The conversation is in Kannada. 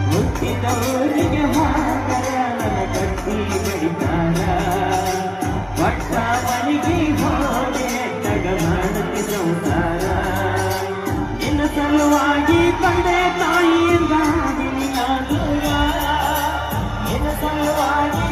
ಹುಟ್ಟಿದವರಿಗೆ ಮಾತರ ನನ್ನ ಕಟ್ಟಿ ಬಡಿತಾರ ಪಟ್ಟ ಮನೆಗೆ ಹೋಗಿ ತಗ ಮಾಡತಿ ಸಂಸಾರ ನಿನ್ನ ಸಲುವಾಗಿ ತಂದೆ ತಾಯಿಯಿಂದಾಗಿ ನಿನ್ನ ಸಲುವಾಗಿ